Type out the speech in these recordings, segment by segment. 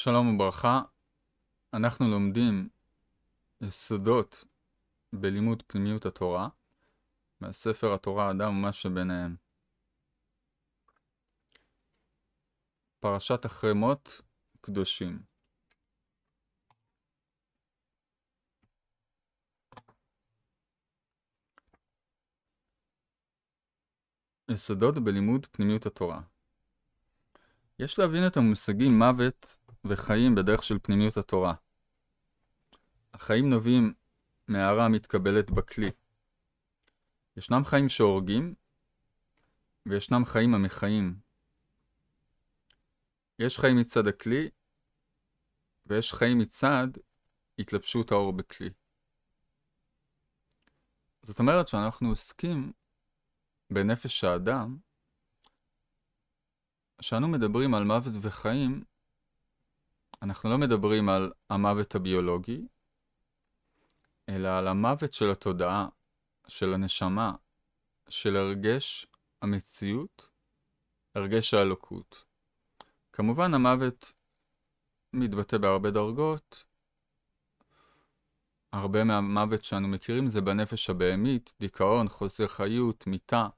שלום וברכה, אנחנו לומדים יסודות בלימוד פנימיות התורה, מהספר התורה האדם ומה שביניהם. פרשת אחרי מות קדושים. יסודות בלימוד פנימיות התורה. יש להבין את המושגים מוות וחיים בדרך של פנימיות התורה. החיים נובעים מהערה המתקבלת בכלי. ישנם חיים שהורגים, וישנם חיים המחיים. יש חיים מצד הכלי, ויש חיים מצד התלבשות האור בכלי. זאת אומרת שאנחנו עוסקים בנפש האדם, כשאנו מדברים על מוות וחיים, אנחנו לא מדברים על המוות הביולוגי, אלא על המוות של התודעה, של הנשמה, של הרגש המציאות, הרגש האלוקות. כמובן המוות מתבטא בהרבה דרגות. הרבה מהמוות שאנו מכירים זה בנפש הבהמית, דיכאון, חוסר חיות, מיתה.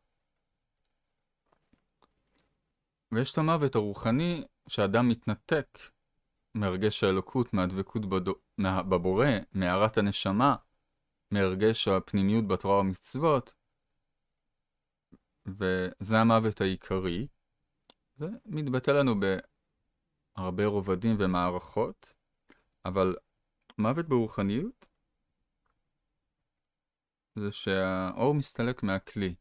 ויש את המוות הרוחני שאדם מתנתק מהרגש האלוקות, מהדבקות בבורא, מהארת הנשמה, מהרגש הפנימיות בתורה ומצוות. וזה המוות העיקרי. זה מתבטא לנו בהרבה רובדים ומערכות, אבל מוות ברוחניות זה שהאור מסתלק מהכלי.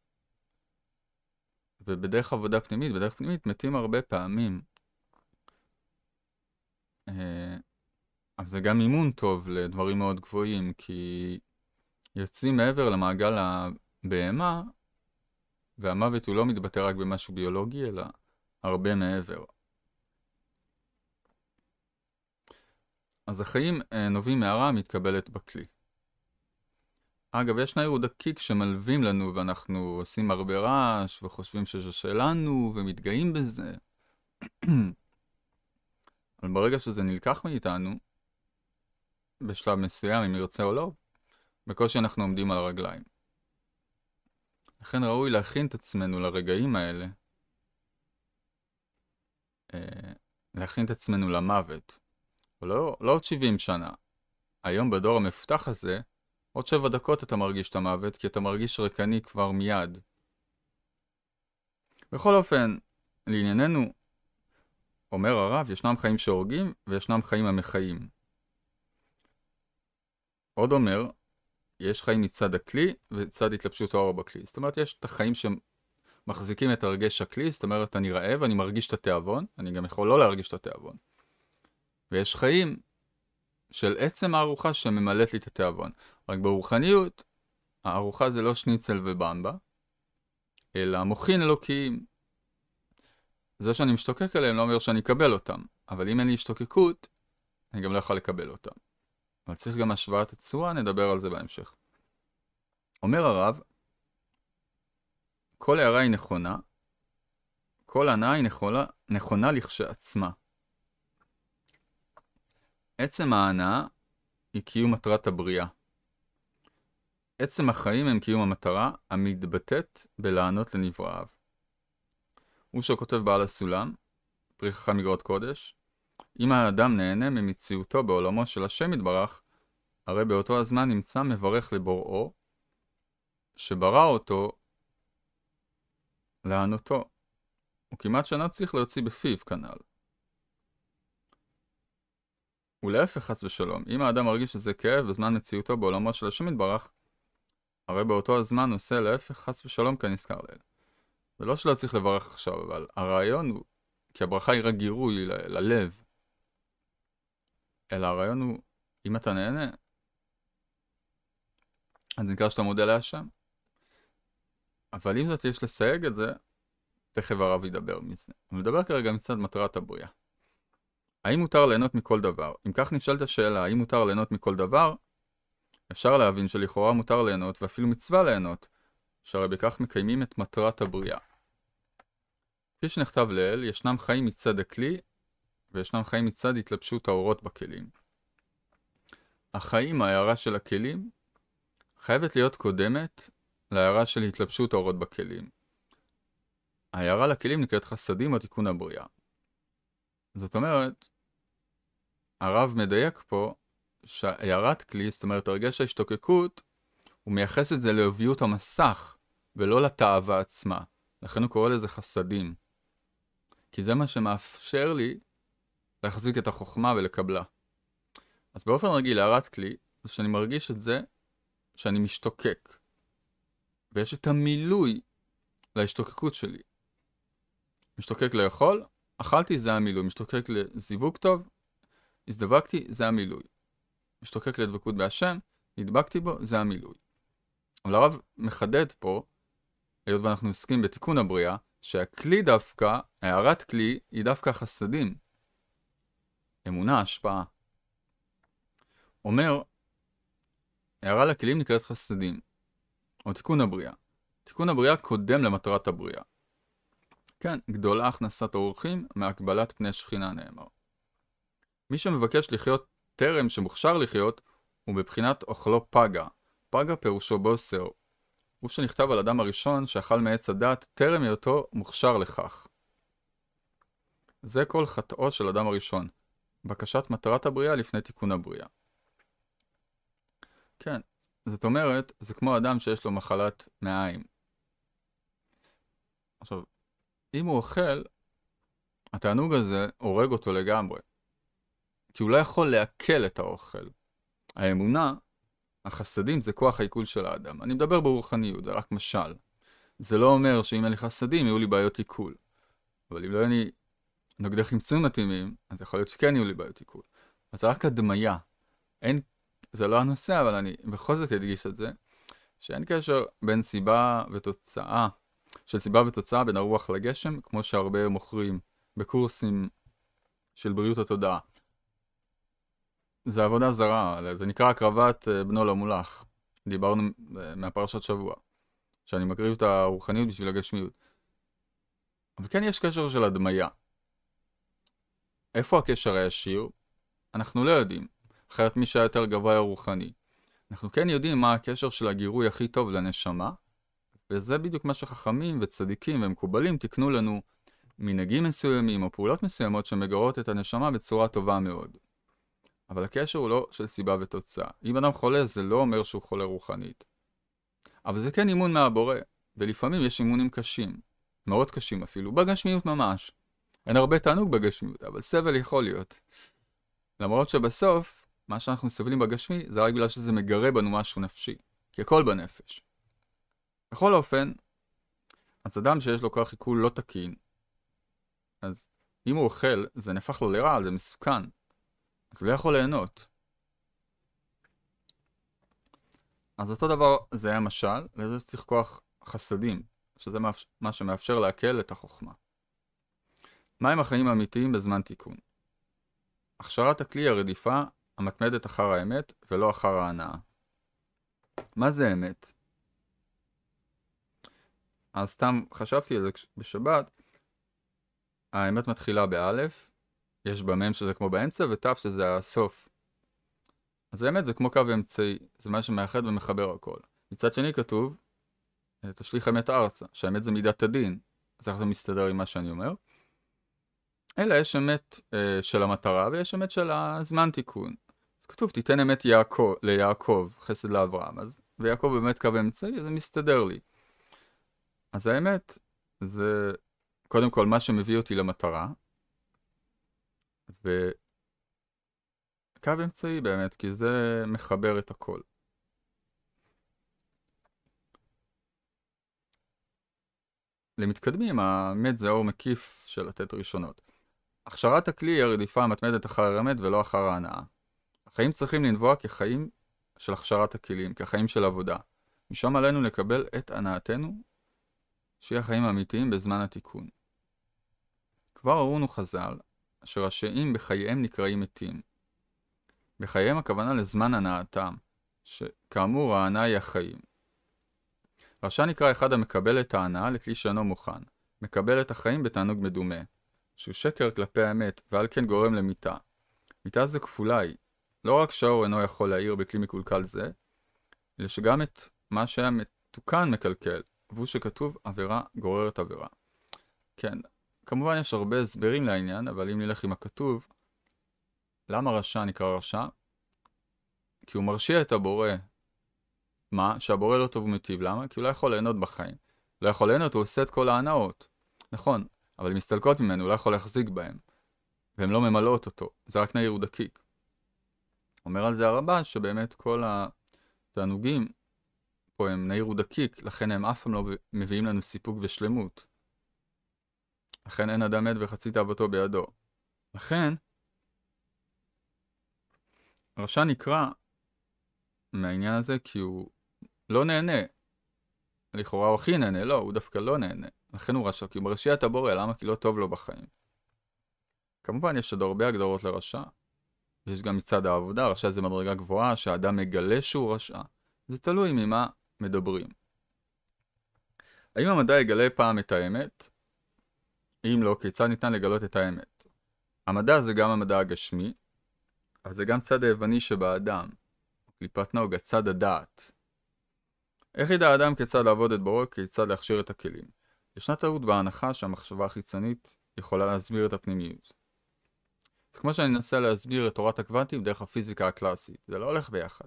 ובדרך עבודה פנימית, בדרך פנימית מתים הרבה פעמים. אבל זה גם אימון טוב לדברים מאוד גבוהים, כי יוצאים מעבר למעגל הבהמה, והמוות הוא לא מתבטא רק במשהו ביולוגי, אלא הרבה מעבר. אז החיים נובעים מהערה מתקבלת בכלי. אגב, יש נעיר דקיק שמלווים לנו, ואנחנו עושים הרבה רעש, וחושבים שזה שלנו, ומתגאים בזה. אבל ברגע שזה נלקח מאיתנו, בשלב מסוים, אם ירצה או לא, בקושי אנחנו עומדים על הרגליים. לכן ראוי להכין את עצמנו לרגעים האלה, להכין את עצמנו למוות. לא עוד 70 שנה. היום בדור המפותח הזה, עוד 7 דקות אתה מרגיש את המוות, כי אתה מרגיש רקני כבר מיד. בכל אופן, לענייננו, אומר הרב, ישנם חיים שהורגים וישנם חיים המחיים. עוד אומר, יש חיים מצד הכלי וצד התלבשות האור בכלי. זאת אומרת, יש את החיים שמחזיקים את הרגש הכלי, זאת אומרת, אני רעב, אני מרגיש את התיאבון, אני גם יכול לא להרגיש את התיאבון. ויש חיים של עצם הארוחה שממלאת לי את התיאבון. רק ברוחניות, הארוחה זה לא שניצל ובמבה, אלא מוחין אלוקיים. זה שאני משתוקק עליהם לא אומר שאני אקבל אותם, אבל אם אין לי השתוקקות, אני גם לא יכול לקבל אותם. אבל צריך גם השוואת הצורה, נדבר על זה בהמשך. אומר הרב, כל הערה היא נכונה, כל הנאה היא נכונה לכשעצמה. עצם ההנאה היא קיום מטרת הבריאה. עצם החיים הם קיום המטרה המתבטאת בלענות לנבראיו. הוא שכותב בעל הסולם, פרי חכם איגרות קודש, אם האדם נהנה ממציאותו בעולמו של השם יתברך, הרי באותו הזמן נמצא מברך לבוראו, שברא אותו לענותו. הוא כמעט שאינו צריך להוציא בפיו כנ"ל. ולהפך חס ושלום, אם האדם מרגיש שזה כאב בזמן מציאותו בעולמו של השם יתברך, הרי באותו הזמן עושה להפך חס ושלום כנזכר לעיל. זה לא שלא צריך לברך עכשיו, אבל הרעיון הוא, כי הברכה היא רק גירוי ללב, אלא הרעיון הוא, אם אתה נהנה, אז נקרא שאתה מודה להשם. אבל אם זאת יש לסייג את זה, תכף הרב ידבר מזה. הוא מדבר כרגע מצד מטרת הבריאה. האם מותר ליהנות מכל דבר? אם כך נשאלת השאלה, האם מותר ליהנות מכל דבר? אפשר להבין שלכאורה מותר ליהנות, ואפילו מצווה ליהנות, שהרי בכך מקיימים את מטרת הבריאה. כפי שנכתב לעיל, ישנם חיים מצד הכלי, וישנם חיים מצד התלבשות האורות בכלים. החיים, ההערה של הכלים, חייבת להיות קודמת להערה של התלבשות האורות בכלים. ההערה לכלים נקראת חסדים או תיקון הבריאה. זאת אומרת, הרב מדייק פה שהערת כלי, זאת אומרת, הרגש ההשתוקקות, הוא מייחס את זה לעוביות המסך, ולא לתאווה עצמה. לכן הוא קורא לזה חסדים. כי זה מה שמאפשר לי להחזיק את החוכמה ולקבלה. אז באופן רגיל, הערת כלי, זה שאני מרגיש את זה שאני משתוקק. ויש את המילוי להשתוקקות שלי. משתוקק לאכול, אכלתי, זה המילוי. משתוקק לזיווג טוב, הזדבקתי, זה המילוי. משתוקק לדבקות בהשם, נדבקתי בו, זה המילוי. אבל הרב מחדד פה, היות ואנחנו עוסקים בתיקון הבריאה, שהכלי דווקא, הערת כלי, היא דווקא חסדים. אמונה, השפעה. אומר, הערה לכלים נקראת חסדים, או תיקון הבריאה. תיקון הבריאה קודם למטרת הבריאה. כן, גדולה הכנסת האורחים מהקבלת פני שכינה נאמר. מי שמבקש לחיות טרם שמוכשר לחיות, הוא בבחינת אוכלו פגה. פגה פירושו בוסר. הוא שנכתב על אדם הראשון שאכל מעץ הדת טרם היותו מוכשר לכך. זה כל חטאו של אדם הראשון. בקשת מטרת הבריאה לפני תיקון הבריאה. כן, זאת אומרת, זה כמו אדם שיש לו מחלת מעיים. עכשיו, אם הוא אוכל, התענוג הזה הורג אותו לגמרי. כי הוא לא יכול לעכל את האוכל. האמונה, החסדים, זה כוח העיכול של האדם. אני מדבר ברוחניות, זה רק משל. זה לא אומר שאם אין לי חסדים, יהיו לי בעיות עיכול. אבל אם לא יהיו לי נוגדי חמצון מתאימים, אז יכול להיות שכן יהיו לי בעיות עיכול. אז זה רק הדמיה. זה לא הנושא, אבל אני בכל זאת אדגיש את זה, שאין קשר בין סיבה ותוצאה, של סיבה ותוצאה בין הרוח לגשם, כמו שהרבה מוכרים בקורסים של בריאות התודעה. זה עבודה זרה, זה נקרא הקרבת בנו למולך. דיברנו מהפרשת שבוע, שאני מקריב את הרוחניות בשביל הגשמיות. אבל כן יש קשר של הדמיה. איפה הקשר הישיר? אנחנו לא יודעים. אחרת מי שהיה יותר גבוה רוחני. אנחנו כן יודעים מה הקשר של הגירוי הכי טוב לנשמה, וזה בדיוק מה שחכמים וצדיקים ומקובלים תקנו לנו מנהגים מסוימים או פעולות מסוימות שמגרות את הנשמה בצורה טובה מאוד. אבל הקשר הוא לא של סיבה ותוצאה. אם אדם חולה זה לא אומר שהוא חולה רוחנית. אבל זה כן אימון מהבורא, ולפעמים יש אימונים קשים, מאוד קשים אפילו, בגשמיות ממש. אין הרבה תענוג בגשמיות, אבל סבל יכול להיות. למרות שבסוף, מה שאנחנו סובלים בגשמי, זה רק בגלל שזה מגרה בנו משהו נפשי, כי הכל בנפש. בכל אופן, אז אדם שיש לו כוח עיכול לא תקין, אז אם הוא אוכל, זה נהפך לו לרע, זה מסוכן. אז הוא לא יכול ליהנות. אז אותו דבר זה היה משל, וזה צריך כוח חסדים, שזה מה שמאפשר להקל את החוכמה. מהם החיים האמיתיים בזמן תיקון? הכשרת הכלי הרדיפה המתמדת אחר האמת ולא אחר ההנאה. מה זה אמת? אז סתם חשבתי על זה בשבת, האמת מתחילה באלף, יש במם שזה כמו באמצע ותף שזה הסוף. אז האמת זה כמו קו אמצעי, זה מה שמאחד ומחבר הכל. מצד שני כתוב, תשליך אמת ארצה, שהאמת זה מידת הדין. אז איך זה מסתדר עם מה שאני אומר? אלא יש אמת של המטרה ויש אמת של הזמן תיקון. אז כתוב, תיתן אמת ליעקב, חסד לאברהם. אז ויעקב באמת קו אמצעי, זה מסתדר לי. אז האמת זה קודם כל מה שמביא אותי למטרה, וקו אמצעי באמת, כי זה מחבר את הכל. למתקדמים, האמת זה אור מקיף של לתת ראשונות. הכשרת הכלי היא הרדיפה המתמדת אחר האמת ולא אחר ההנאה. החיים צריכים לנבוע כחיים של הכשרת הכלים, כחיים של עבודה. משם עלינו לקבל את הנאתנו, שהיא החיים האמיתיים בזמן התיקון. כבר הראונו חז"ל, אשר רשעים בחייהם נקראים מתים. בחייהם הכוונה לזמן הנאתם, שכאמור ההנאה היא החיים. רשע נקרא אחד המקבל את ההנאה לכלי שאינו מוכן, מקבל את החיים בתענוג מדומה. שהוא שקר כלפי האמת, ועל כן גורם למיתה. מיתה זה כפולה היא. לא רק שהאור אינו יכול להאיר בכלי מקולקל זה, אלא שגם את מה שהיה מתוקן מקלקל, והוא שכתוב עבירה גוררת עבירה. כן, כמובן יש הרבה הסברים לעניין, אבל אם נלך עם הכתוב, למה רשע נקרא רשע? כי הוא מרשיע את הבורא. מה? שהבורא לא טוב ומטיב. למה? כי הוא לא יכול ליהנות בחיים. לא יכול ליהנות, הוא עושה את כל ההנאות. נכון, אבל אם מסתלקות ממנו, הוא לא יכול להחזיק בהם. והן לא ממלאות אותו. זה רק נעיר ודקיק. אומר על זה הרבה שבאמת כל התענוגים פה הם נעיר ודקיק, לכן הם אף פעם לא מביאים לנו סיפוק ושלמות. לכן אין אדם מת וחצי תאוותו בידו. לכן, הרשע נקרא מהעניין הזה כי הוא לא נהנה. לכאורה הוא הכי נהנה, לא, הוא דווקא לא נהנה. לכן הוא רשע, כי הוא מרשיע את הבורא, למה? כי לא טוב לו בחיים. כמובן יש עוד הרבה הגדרות לרשע. יש גם מצד העבודה, רשע זה מדרגה גבוהה, שהאדם מגלה שהוא רשע. זה תלוי ממה מדברים. האם המדע יגלה פעם את האמת? אם לא, כיצד ניתן לגלות את האמת? המדע זה גם המדע הגשמי, אבל זה גם צד היווני שבאדם. קליפת נוגה, צד הדעת. איך ידע האדם כיצד לעבוד את בורא, כיצד להכשיר את הכלים? ישנה טעות בהנחה שהמחשבה החיצונית יכולה להסביר את הפנימיות. זה כמו שאני אנסה להסביר את תורת הקוונטים דרך הפיזיקה הקלאסית. זה לא הולך ביחד.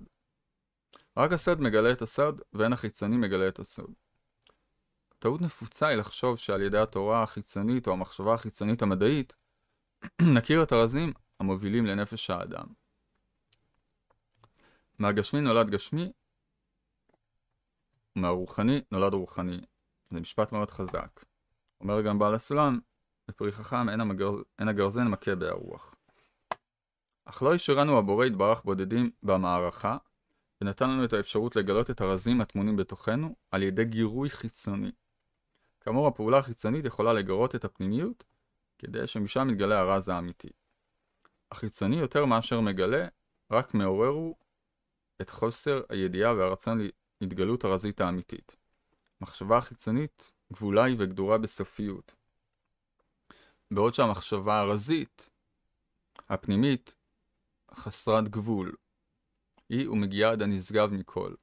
רק הסוד מגלה את הסוד, ואין החיצוני מגלה את הסוד. טעות נפוצה היא לחשוב שעל ידי התורה החיצונית או המחשבה החיצונית המדעית, נכיר את הרזים המובילים לנפש האדם. מהגשמי נולד גשמי, ומהרוחני נולד רוחני. זה משפט מאוד חזק. אומר גם בעל הסולם, בפרי חכם אין הגרזן מכה בהרוח. אך לא השארנו הבורא יתברך בודדים במערכה, ונתן לנו את האפשרות לגלות את הרזים הטמונים בתוכנו על ידי גירוי חיצוני. כאמור, הפעולה החיצונית יכולה לגרות את הפנימיות, כדי שמשם מתגלה הרז האמיתי. החיצוני יותר מאשר מגלה, רק מעוררו את חוסר הידיעה והרצון להתגלות הרזית האמיתית. מחשבה חיצונית גבולה היא וגדורה בסופיות. בעוד שהמחשבה הרזית, הפנימית, חסרת גבול. היא ומגיעה עד הנשגב מכל.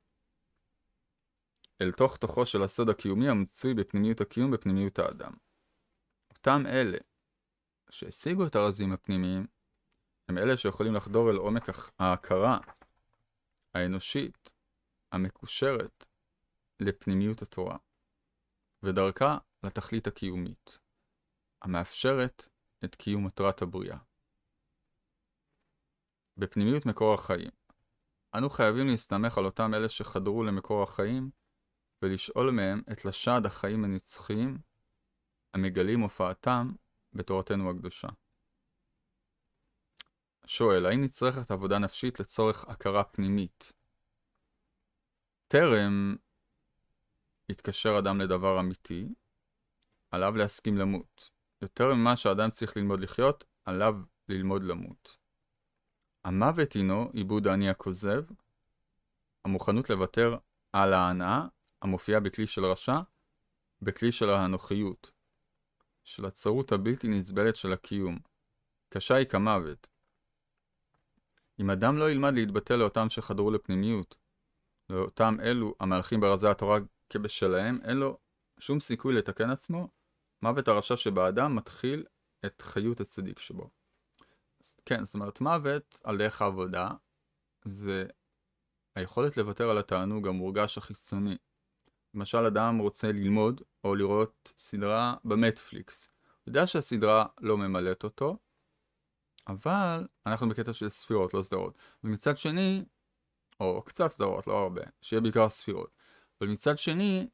אל תוך תוכו של הסוד הקיומי המצוי בפנימיות הקיום בפנימיות האדם. אותם אלה שהשיגו את הרזים הפנימיים, הם אלה שיכולים לחדור אל עומק ההכרה האנושית המקושרת לפנימיות התורה, ודרכה לתכלית הקיומית, המאפשרת את קיום מטרת הבריאה. בפנימיות מקור החיים. אנו חייבים להסתמך על אותם אלה שחדרו למקור החיים, ולשאול מהם את לשד החיים הנצחיים, המגלים הופעתם בתורתנו הקדושה. שואל, האם נצרכת עבודה נפשית לצורך הכרה פנימית? טרם יתקשר אדם לדבר אמיתי, עליו להסכים למות. יותר ממה שאדם צריך ללמוד לחיות, עליו ללמוד למות. המוות הינו עיבוד האני הכוזב, המוכנות לוותר על ההנאה, המופיעה בכלי של רשע, בכלי של האנוכיות, של הצרות הבלתי נסבלת של הקיום. קשה היא כמוות. אם אדם לא ילמד להתבטא לאותם שחדרו לפנימיות, לאותם אלו המהלכים ברזי התורה כבשלהם, אין לו שום סיכוי לתקן עצמו, מוות הרשע שבאדם מתחיל את חיות הצדיק שבו. כן, זאת אומרת, מוות על דרך העבודה, זה היכולת לוותר על התענוג המורגש החיצוני. למשל, אדם רוצה ללמוד או לראות סדרה במטפליקס. הוא יודע שהסדרה לא ממלאת אותו, אבל אנחנו בקטע של ספירות, לא סדרות. ומצד שני, או קצת סדרות, לא הרבה, שיהיה בעיקר ספירות. אבל מצד שני,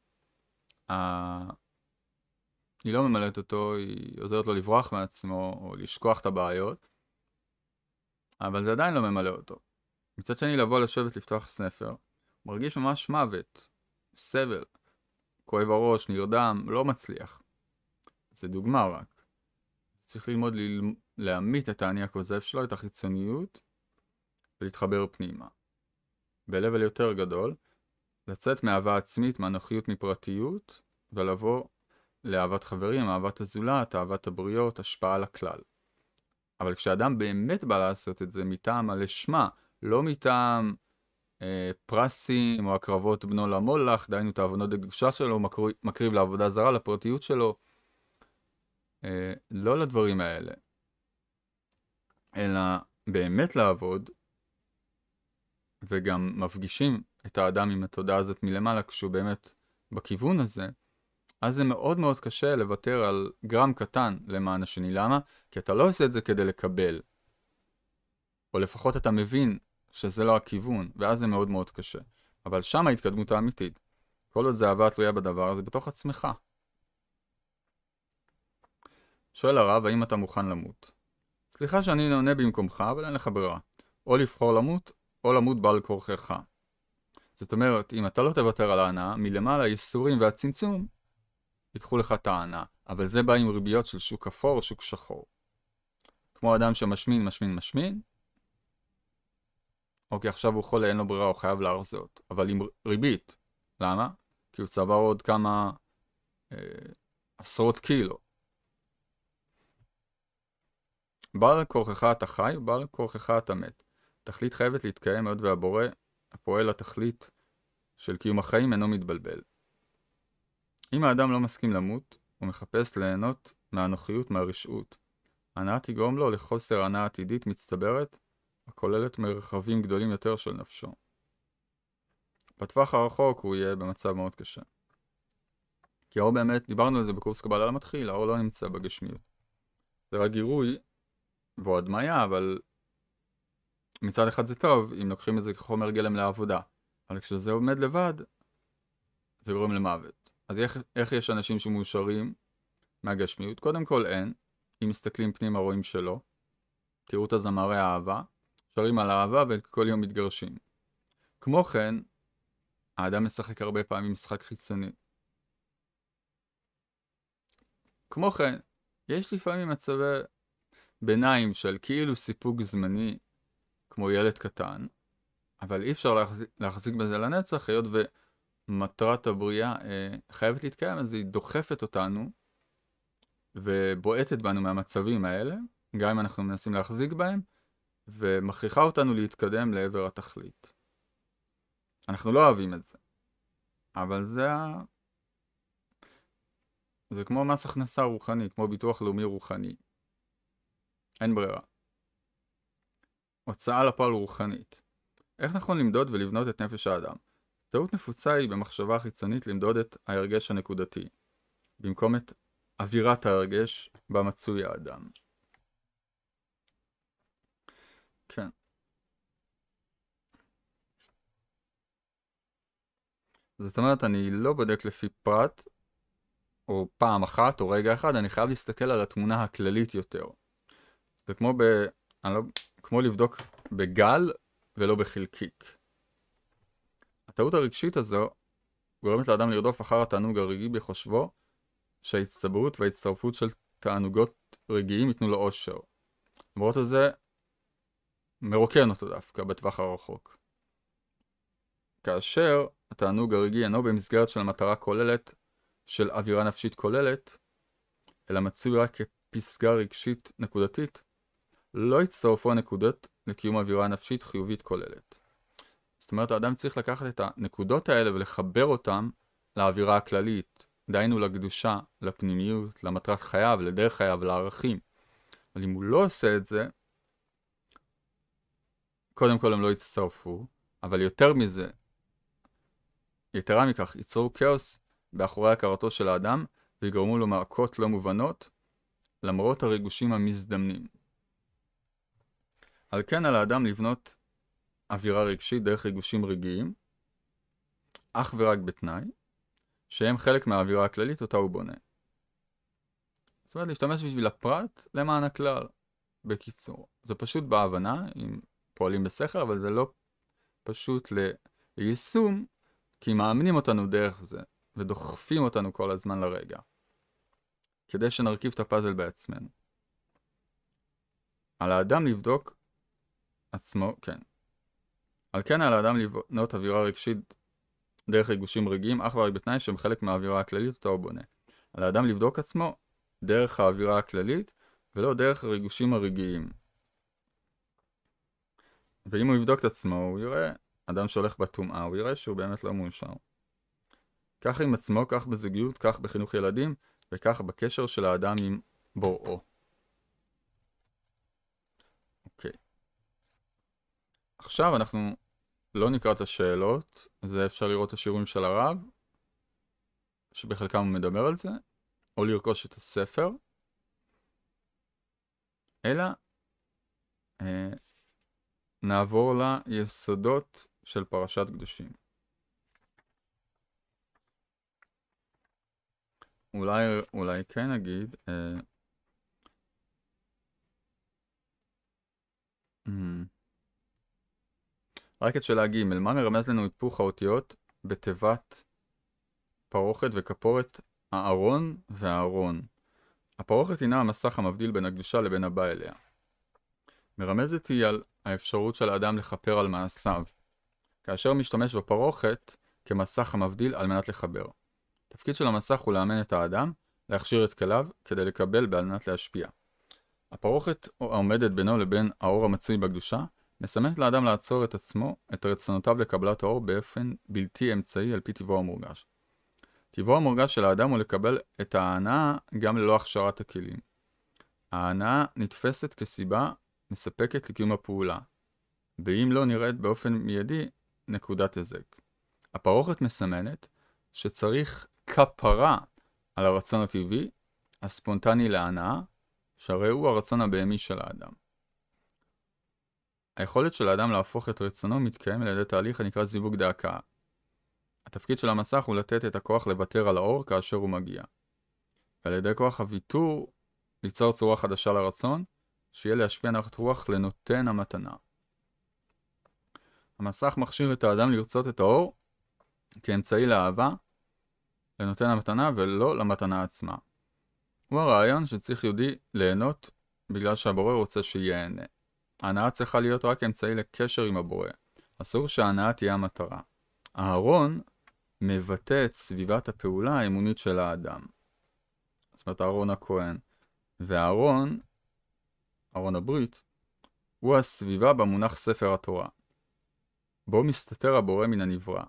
היא לא ממלאת אותו, היא עוזרת לו לברוח מעצמו, או לשכוח את הבעיות. אבל זה עדיין לא ממלא אותו. מצד שני, לבוא לשבת לפתוח ספר, מרגיש ממש מוות, סבל, כואב הראש, נרדם, לא מצליח. זה דוגמה רק. צריך ללמוד להעמית את האני הכוזב שלו, את החיצוניות, ולהתחבר פנימה. ב-level יותר גדול, לצאת מאהבה עצמית, מאנוכיות, מפרטיות, ולבוא לאהבת חברים, אהבת הזולת, אהבת הבריות, השפעה על הכלל. אבל כשאדם באמת בא לעשות את זה מטעם הלשמה, לא מטעם פרסים או הקרבות בנו למולך, דהיינו את העוונות הקדושה שלו, מקריב לעבודה זרה, לפרטיות שלו, לא לדברים האלה, אלא באמת לעבוד, וגם מפגישים את האדם עם התודעה הזאת מלמעלה, כשהוא באמת בכיוון הזה, אז זה מאוד מאוד קשה לוותר על גרם קטן למען השני. למה? כי אתה לא עושה את זה כדי לקבל. או לפחות אתה מבין שזה לא הכיוון, ואז זה מאוד מאוד קשה. אבל שם ההתקדמות האמיתית. כל עוד זה אהבה תלויה בדבר הזה בתוך עצמך. שואל הרב, האם אתה מוכן למות? סליחה שאני עונה במקומך, אבל אין לך ברירה. או לבחור למות, או למות בעל כורחך. זאת אומרת, אם אתה לא תוותר על ההנאה, מלמעלה הייסורים והצמצום, ייקחו לך את ההנאה. אבל זה בא עם ריביות של שוק אפור או שוק שחור. כמו אדם שמשמין, משמין, משמין. אוקיי, עכשיו הוא חולה, אין לו ברירה, הוא חייב להרזות. אבל עם ריבית. למה? כי הוא צבר עוד כמה עשרות קילו. בעל כורחך אתה חי, ובעל כורחך אתה מת. תכלית חייבת להתקיים עוד והבורא, הפועל לתכלית של קיום החיים, אינו מתבלבל. אם האדם לא מסכים למות, הוא מחפש ליהנות מהנוחיות, מהרשעות. הנאה תגרום לו לחוסר הנאה עתידית מצטברת, הכוללת מרחבים גדולים יותר של נפשו. בטווח הרחוק הוא יהיה במצב מאוד קשה. כי האור באמת, דיברנו על זה בקורס קבלה למתחיל, האור לא נמצא בגשמיות. זה רק גירוי והוא הדמיה, אבל מצד אחד זה טוב, אם לוקחים את זה כחומר גלם לעבודה. אבל כשזה עומד לבד, זה גורם למוות. אז איך יש אנשים שמאושרים מהגשמיות? קודם כל אין. אם מסתכלים פנימה רואים שלא. תראו את הזמרי האהבה. שרים על האהבה וכל יום מתגרשים. כמו כן, האדם משחק הרבה פעמים משחק חיצוני. כמו כן, יש לפעמים מצבי ביניים של כאילו סיפוק זמני, כמו ילד קטן, אבל אי אפשר להחזיק בזה לנצח, היות ומטרת הבריאה חייבת להתקיים, אז היא דוחפת אותנו ובועטת בנו מהמצבים האלה, גם אם אנחנו מנסים להחזיק בהם, ומכריחה אותנו להתקדם לעבר התכלית. אנחנו לא אוהבים את זה, אבל זה כמו מס הכנסה רוחני, כמו ביטוח לאומי רוחני. אין ברירה. הוצאה לפועל רוחנית. איך נכון למדוד ולבנות את נפש האדם? טעות נפוצה היא במחשבה חיצונית למדוד את ההרגש הנקודתי, במקום את אווירת ההרגש בה מצוי האדם. כן. זאת אומרת, אני לא בודק לפי פרט, או פעם אחת, או רגע אחד, אני חייב להסתכל על התמונה הכללית יותר. זה כמו לבדוק בגל ולא בחלקיק. הטעות הרגשית הזו גורמת לאדם לרדוף אחר התענוג הרגעי בחושבו שההצטברות וההצטרפות של תענוגות רגעיים ייתנו לו אושר. למרות הזה מרוקן אותו דווקא בטווח הרחוק. כאשר התענוג הרגעי אינו במסגרת של מטרה כוללת של אווירה נפשית כוללת, אלא מצוי רק כפסגה רגשית נקודתית, לא יצטרפו הנקודות לקיום אווירה נפשית חיובית כוללת. זאת אומרת, האדם צריך לקחת את הנקודות האלה ולחבר אותן לאווירה הכללית, דהיינו לקדושה, לפנימיות, למטרת חייו, לדרך חייו, לערכים. אבל אם הוא לא עושה את זה, קודם כל הם לא יצטרפו, אבל יותר מזה, יתרה מכך, ייצרו כאוס באחורי הכרתו של האדם, ויגרמו לו מעקות לא מובנות, למרות הריגושים המזדמנים. על כן על האדם לבנות אווירה רגשית דרך ריגושים רגעיים, אך ורק בתנאי, שהם חלק מהאווירה הכללית אותה הוא בונה. זאת אומרת, להשתמש בשביל הפרט למען הכלל, בקיצור. זה פשוט בהבנה, אם פועלים בשכל, אבל זה לא פשוט ליישום, כי מאמנים אותנו דרך זה, ודוחפים אותנו כל הזמן לרגע, כדי שנרכיב את הפאזל בעצמנו. על האדם לבדוק עצמו, כן. על כן על האדם לבנות אווירה רגשית דרך ריגושים רגעיים, אך ורק בתנאי שהם חלק מהאווירה הכללית אותה הוא בונה. על האדם לבדוק עצמו דרך האווירה הכללית, ולא דרך הריגושים הרגעיים. ואם הוא יבדוק את עצמו, הוא יראה, אדם שהולך בטומאה, הוא יראה שהוא באמת לא מאושר. כך עם עצמו, כך בזוגיות, כך בחינוך ילדים, וכך בקשר של האדם עם בוראו. אוקיי. עכשיו אנחנו לא נקרא את השאלות, זה אפשר לראות את השיעורים של הרב, שבחלקם הוא מדבר על זה, או לרכוש את הספר, אלא נעבור ליסודות של פרשת קדושים. אולי כן נגיד, רק את שאלה ג' מה מרמז לנו היפוך האותיות בתיבת פרוכת וכפורת הארון והארון? הפרוכת הינה המסך המבדיל בין הקדושה לבין הבא אליה. מרמזת היא על האפשרות של האדם לכפר על מעשיו, כאשר משתמש בפרוכת כמסך המבדיל על מנת לחבר. התפקיד של המסך הוא לאמן את האדם, להכשיר את כליו כדי לקבל על מנת להשפיע. הפרוכת העומדת בינו לבין האור המצוי בקדושה, מסמנת לאדם לעצור את עצמו, את רצונותיו לקבלת האור באופן בלתי אמצעי על פי טבעו המורגש. טבעו המורגש של האדם הוא לקבל את ההנאה גם ללא הכשרת הכלים. ההנאה נתפסת כסיבה מספקת לקיום הפעולה, ואם לא נראית באופן מיידי, נקודת היזק. הפרוכת מסמנת שצריך כפרה על הרצון הטבעי, הספונטני להנאה, שהרי הוא הרצון הבהמי של האדם. היכולת של האדם להפוך את רצונו מתקיים על ידי תהליך הנקרא זיווג דאקה. התפקיד של המסך הוא לתת את הכוח לוותר על האור כאשר הוא מגיע. ועל ידי כוח הוויתור, ליצור צורה חדשה לרצון, שיהיה להשפיע נחת רוח לנותן המתנה. המסך מכשיר את האדם לרצות את האור כאמצעי לאהבה, לנותן המתנה ולא למתנה עצמה. הוא הרעיון שצריך יהודי ליהנות בגלל שהבורא רוצה שיהנה. ההנאה צריכה להיות רק אמצעי לקשר עם הבורא. אסור שההנאה תהיה המטרה. הארון מבטא את סביבת הפעולה האמונית של האדם. זאת אומרת, הארון הכהן. והארון, ארון הברית, הוא הסביבה במונח ספר התורה. בו מסתתר הבורא מן הנברא.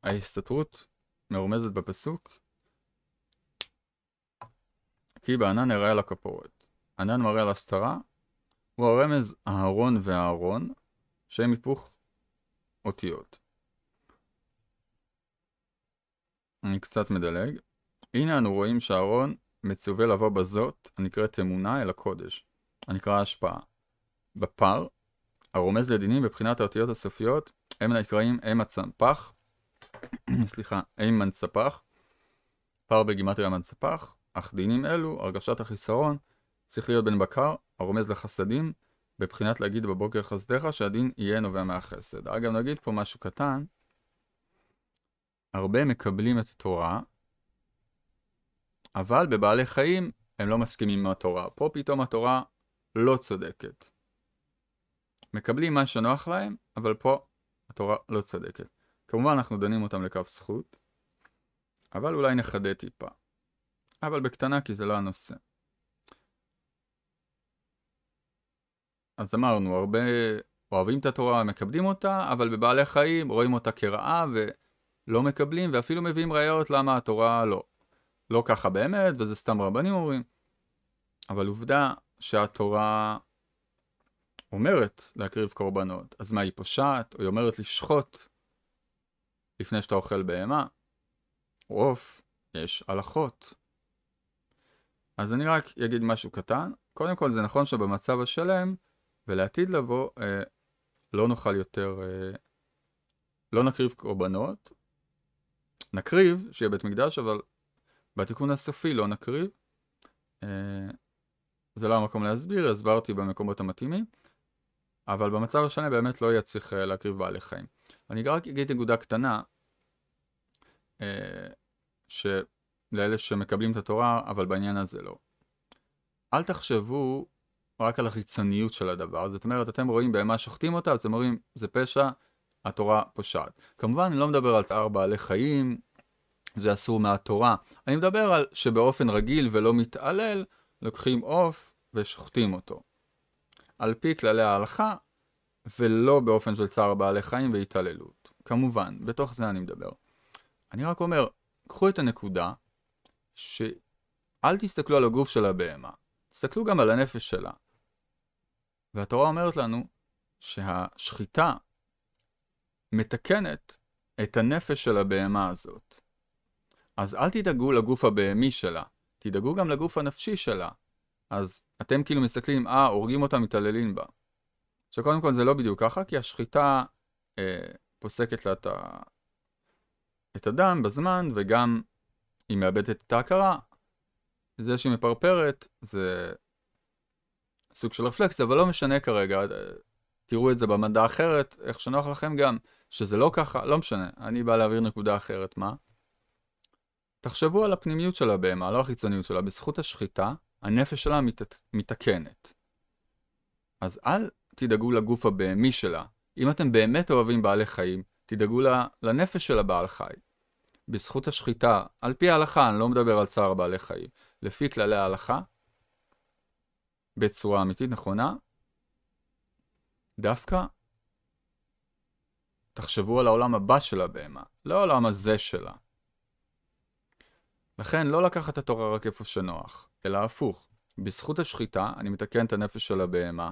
ההסתתרות מרומזת בפסוק, כי בענן הראה על הכפורת. ענן מראה על הסתרה, הוא הרמז הארון והארון, שהם היפוך אותיות. אני קצת מדלג. הנה אנו רואים שהארון מצווה לבוא בזאת, הנקראת אמונה אל הקודש, הנקרא השפעה. בפר, הרומז לדינים בבחינת האותיות הסופיות, הם נקראים אם הצפח, אם מנצפח, פר בגימטריה מנצפח, אך דינים אלו, הרגשת החיסרון, צריך להיות בן בקר, הרומז לחסדים, בבחינת להגיד בבוקר חסדך, שהדין יהיה נובע מהחסד. אגב, נגיד פה משהו קטן, הרבה מקבלים את התורה, אבל בבעלי חיים הם לא מסכימים עם התורה. פה פתאום התורה לא צודקת. מקבלים מה שנוח להם, אבל פה התורה לא צודקת. כמובן אנחנו דנים אותם לכף זכות, אבל אולי נחדד טיפה. אבל בקטנה כי זה לא הנושא. אז אמרנו, הרבה אוהבים את התורה, מקבלים אותה, אבל בבעלי חיים רואים אותה כרעה ולא מקבלים, ואפילו מביאים ראיות למה התורה לא ככה באמת, וזה סתם רבנים אומרים. אבל עובדה שהתורה אומרת להקריב קורבנות. אז מה היא פושעת? או היא אומרת לשחוט לפני שאתה אוכל בהמה? או עוף, יש הלכות. אז אני רק אגיד משהו קטן. קודם כל זה נכון שבמצב השלם, ולעתיד לבוא, לא נוכל יותר, לא נקריב קורבנות. נקריב, שיהיה בית מקדש, אבל בתיקון הסופי לא נקריב. זה לא המקום להסביר, הסברתי במקומות המתאימים. אבל במצב השלם באמת לא יהיה צריך להקריב בעלי חיים. אני רק אגיד נקודה קטנה, לאלה שמקבלים את התורה, אבל בעניין הזה לא. אל תחשבו רק על החיצוניות של הדבר. זאת אומרת, אתם רואים בהמה שוחטים אותה, אז אתם אומרים, זה פשע, התורה פושעת. כמובן, אני לא מדבר על צער בעלי חיים, זה אסור מהתורה. אני מדבר על שבאופן רגיל ולא מתעלל, לוקחים עוף ושוחטים אותו. על פי כללי ההלכה, ולא באופן של צער בעלי חיים והתעללות. כמובן, בתוך זה אני מדבר. אני רק אומר, קחו את הנקודה, שאל תסתכלו על הגוף של הבהמה, תסתכלו גם על הנפש שלה. והתורה אומרת לנו שהשחיטה מתקנת את הנפש של הבהמה הזאת. אז אל תדאגו לגוף הבהמי שלה, תדאגו גם לגוף הנפשי שלה. אז אתם כאילו מסתכלים, הורגים אותה, מתעללים בה. שקודם כל זה לא בדיוק ככה, כי השחיטה פוסקת לה את הדם בזמן, וגם היא מאבדת את ההכרה. זה שהיא מפרפרת, זה סוג של רפלקסיה, אבל לא משנה כרגע. תראו את זה במדע אחרת, איך שנוח לכם גם, שזה לא ככה, לא משנה. אני בא להעביר נקודה אחרת, מה? תחשבו על הפנימיות של הבהמה, לא החיצוניות שלה. בזכות השחיטה, הנפש שלה מתקנת. אז אל תדאגו לגוף הבהמי שלה. אם אתם באמת אוהבים בעלי חיים, תדאגו לנפש של הבעל חי. בזכות השחיטה, על פי ההלכה, אני לא מדבר על צער בעלי חיים, לפי כללי ההלכה, בצורה אמיתית נכונה, דווקא תחשבו על העולם הבא של הבהמה, לא העולם הזה שלה. לכן לא לקחת את התורה רק איפה שנוח, אלא הפוך. בזכות השחיטה אני מתקן את הנפש של הבהמה,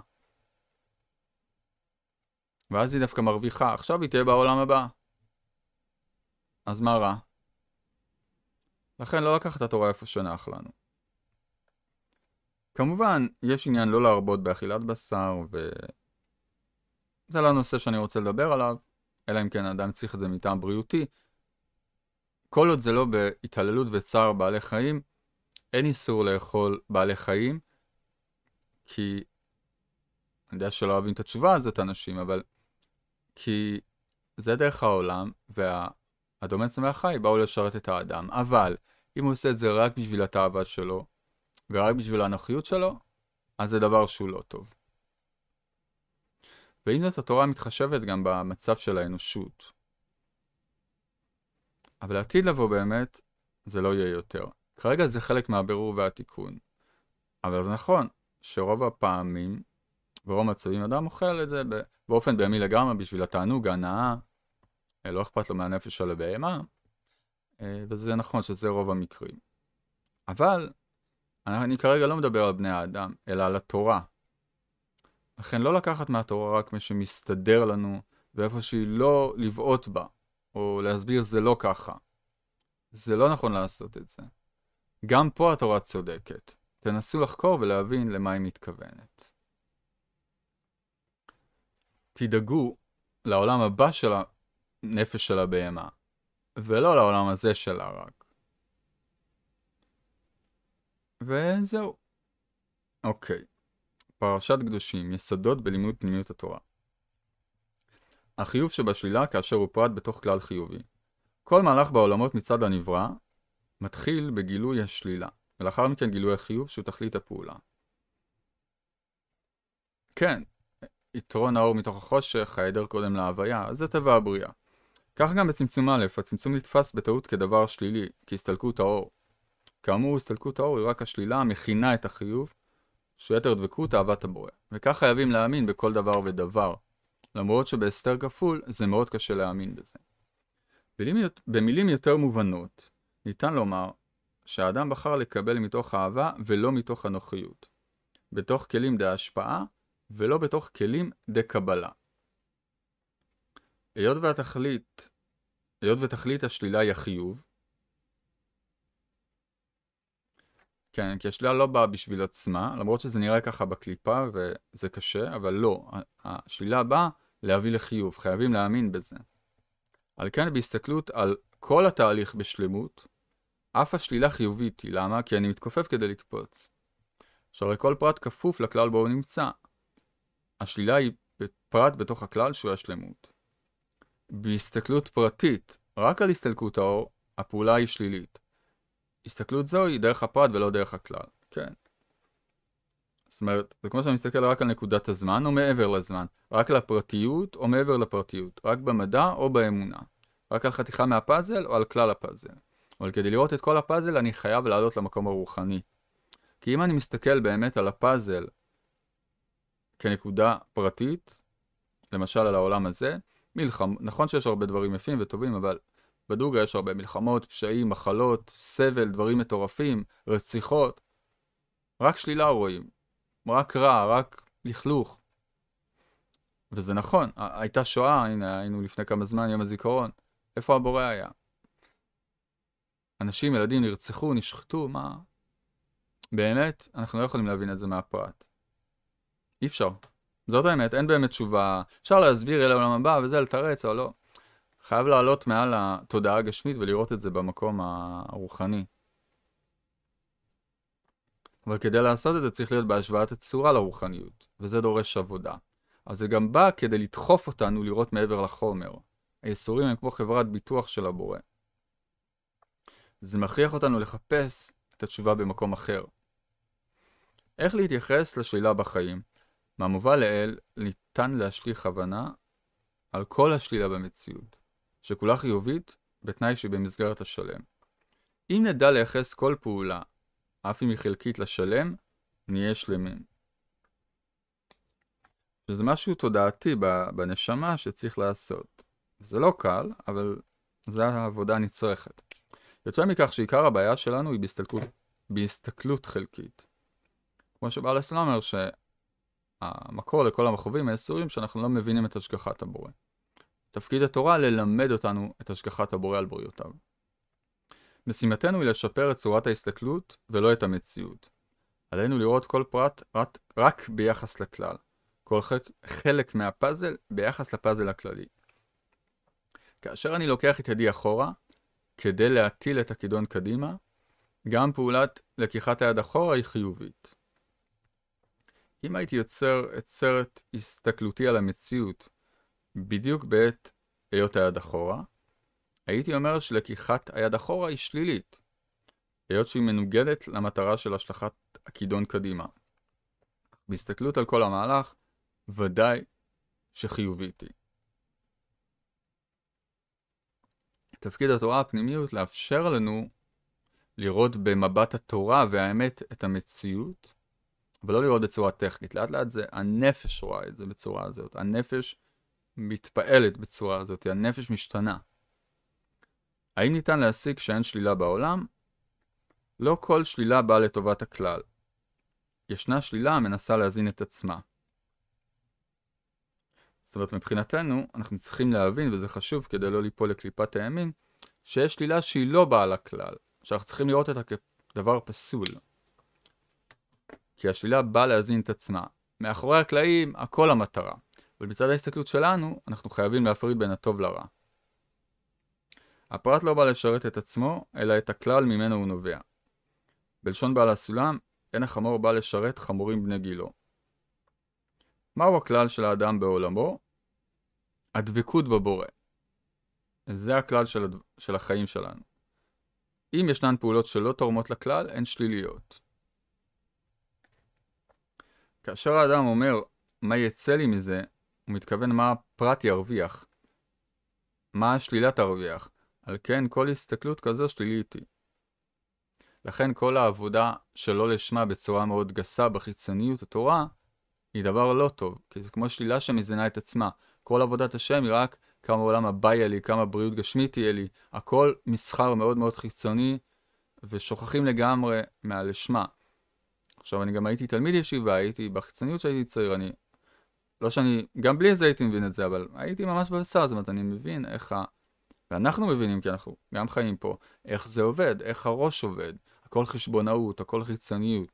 ואז היא דווקא מרוויחה. עכשיו היא תהיה בעולם הבא. אז מה רע? לכן לא לקחת את התורה איפה שנוח לנו. כמובן, יש עניין לא להרבות באכילת בשר, זה לא הנושא שאני רוצה לדבר עליו, אלא אם כן האדם צריך את זה מטעם בריאותי. כל עוד זה לא בהתעללות וצער בעלי חיים, אין איסור לאכול בעלי חיים, כי אני יודע שלא אוהבים את התשובה הזאת אנשים, אבל כי זה דרך העולם, והאדוני צומח חי באו לשרת את האדם. אבל אם הוא עושה את זה רק בשביל התאווה שלו, ורק בשביל האנוכיות שלו, אז זה דבר שהוא לא טוב. ואם זאת התורה מתחשבת גם במצב של האנושות. אבל לעתיד לבוא באמת, זה לא יהיה יותר. כרגע זה חלק מהבירור והתיקון. אבל זה נכון שרוב הפעמים, ורוב מצבים, אדם אוכל את זה באופן בהמי לגמרי, בשביל התענוג, ההנאה, לא אכפת לו מהנפש של הבהמה, וזה נכון שזה רוב המקרים. אבל אני כרגע לא מדבר על בני האדם, אלא על התורה. לכן לא לקחת מהתורה רק מה שמסתדר לנו, ואיפה שהיא לא לבעוט בה, או להסביר זה לא ככה. זה לא נכון לעשות את זה. גם פה התורה צודקת. תנסו לחקור ולהבין למה היא מתכוונת. תדאגו לעולם הבא של הנפש של הבהמה, ולא לעולם הזה שלה רק. וזהו. אוקיי. פרשת קדושים, יסודות בלימוד פנימיות התורה. החיוב שבשלילה כאשר הוא פרט בתוך כלל חיובי. כל מהלך בעולמות מצד הנברא מתחיל בגילוי השלילה, ולאחר מכן גילוי החיוב שהוא תכלית הפעולה. כן, יתרון האור מתוך החושך, ההיעדר קודם להוויה, זה טבע הבריאה. כך גם בצמצום א', הצמצום נתפס בטעות כדבר שלילי, כהסתלקות האור. כאמור, הסתלקות האור היא רק השלילה המכינה את החיוב, שיתר דבקות אהבת הבורא. וכך חייבים להאמין בכל דבר ודבר, למרות שבהסתר כפול זה מאוד קשה להאמין בזה. במילים יותר מובנות, ניתן לומר שהאדם בחר לקבל מתוך אהבה ולא מתוך הנוחיות, בתוך כלים דה השפעה ולא בתוך כלים דה קבלה. היות ותכלית השלילה היא החיוב, כן, כי השלילה לא באה בשביל עצמה, למרות שזה נראה ככה בקליפה וזה קשה, אבל לא, השלילה באה להביא לחיוב, חייבים להאמין בזה. על כן בהסתכלות על כל התהליך בשלמות, אף השלילה חיובית היא, למה? כי אני מתכופף כדי לקפוץ. שהרי כל פרט כפוף לכלל בו הוא נמצא. השלילה היא פרט בתוך הכלל שהוא השלמות. בהסתכלות פרטית, רק על הסתלקות האור, הפעולה היא שלילית. הסתכלות זו היא דרך הפרט ולא דרך הכלל. כן. זאת אומרת, זה כמו שאני מסתכל רק על נקודת הזמן או מעבר לזמן. רק על הפרטיות או מעבר לפרטיות. רק במדע או באמונה. רק על חתיכה מהפאזל או על כלל הפאזל. אבל כדי לראות את כל הפאזל אני חייב לעלות למקום הרוחני. כי אם אני מסתכל באמת על הפאזל כנקודה פרטית, למשל על העולם הזה, נכון שיש הרבה דברים יפים וטובים, אבל בדוגה יש הרבה מלחמות, פשעים, מחלות, סבל, דברים מטורפים, רציחות. רק שלילה רואים, רק רע, רק לכלוך. וזה נכון, הייתה שואה, הנה, היינו לפני כמה זמן, יום הזיכרון. איפה הבורא היה? אנשים, ילדים נרצחו, נשחטו, מה? באמת, אנחנו לא יכולים להבין את זה מהפרט. אי אפשר. זאת האמת, אין באמת תשובה. אפשר להסביר אל העולם הבא וזה לתרץ, אבל לא. חייב לעלות מעל התודעה הגשמית ולראות את זה במקום הרוחני. אבל כדי לעשות את זה צריך להיות בהשוואת הצורה לרוחניות, וזה דורש עבודה. אז זה גם בא כדי לדחוף אותנו לראות מעבר לחומר. היסורים הם כמו חברת ביטוח של הבורא. זה מכריח אותנו לחפש את התשובה במקום אחר. איך להתייחס לשלילה בחיים? מהמובא לאל ניתן להשליך הבנה על כל השלילה במציאות, שכולה חיובית בתנאי שהיא במסגרת השלם. אם נדע לייחס כל פעולה, אף אם היא חלקית לשלם, נהיה שלמים. שזה משהו תודעתי בנשמה שצריך לעשות. זה לא קל, אבל זו העבודה הנצרכת. יותר מכך שעיקר הבעיה שלנו היא בהסתכלות חלקית. כמו שבעל הסולם אומר שהמקור לכל המכאובים האסורים שאנחנו לא מבינים את השגחת הבורא. תפקיד התורה ללמד אותנו את השגחת הבורא על בריאותיו. משימתנו היא לשפר את צורת ההסתכלות ולא את המציאות. עלינו לראות כל פרט רק ביחס לכלל. כל חלק מהפאזל ביחס לפאזל הכללי. כאשר אני לוקח את ידי אחורה, כדי להטיל את הכידון קדימה, גם פעולת לקיחת היד אחורה היא חיובית. אם הייתי יוצר את סרט הסתכלותי על המציאות בדיוק בעת היות היד אחורה, הייתי אומר שלקיחת היד אחורה היא שלילית, היות שהיא מנוגדת למטרה של השלכת הכידון קדימה. בהסתכלות על כל המהלך, ודאי שחיובית היא. תפקיד התורה הפנימיות לאפשר לנו לראות במבט התורה והאמת את המציאות, ולא לראות בצורה טכנית. לאט לאט זה, הנפש רואה את זה בצורה הזאת. הנפש מתפעלת בצורה הזאת, הנפש משתנה. האם ניתן להסיק שאין שלילה בעולם? לא כל שלילה באה לטובת הכלל. ישנה שלילה המנסה להזין את עצמה. זאת אומרת, מבחינתנו, אנחנו צריכים להבין, וזה חשוב כדי לא ליפול לקליפת הימין, שיש שלילה שהיא לא באה לכלל, שאנחנו צריכים לראות אותה כדבר פסול. כי השלילה באה להזין את עצמה. מאחורי הקלעים, הכל המטרה. אבל מצד ההסתכלות שלנו, אנחנו חייבים להפריד בין הטוב לרע. הפרט לא בא לשרת את עצמו, אלא את הכלל ממנו הוא נובע. בלשון בעל הסולם, אין החמור בא לשרת חמורים בני גילו. מהו הכלל של האדם בעולמו? הדבקות בבורא. זה הכלל של החיים שלנו. אם ישנן פעולות שלא תורמות לכלל, הן שליליות. כאשר האדם אומר, מה יצא לי מזה, הוא מתכוון מה הפרט ירוויח. מה השלילה תרוויח. על כן, כל הסתכלות כזו שלילית היא. לכן כל העבודה שלא לשמה בצורה מאוד גסה בחיצוניות התורה, היא דבר לא טוב, כי זה כמו שלילה שמזינה את עצמה. כל עבודת השם היא רק כמה עולם הבא יהיה לי, כמה בריאות גשמית תהיה לי. הכל מסחר מאוד מאוד חיצוני, ושוכחים לגמרי מהלשמה. עכשיו, אני גם הייתי תלמיד ישיבה, הייתי בחיצוניות שהייתי צעיר, לא שאני, גם בלי זה הייתי מבין את זה, אבל הייתי ממש בבשר, זאת אומרת, אני מבין איך ואנחנו מבינים, כי אנחנו גם חיים פה, איך זה עובד, איך הראש עובד, הכל חשבונאות, הכל חיצוניות.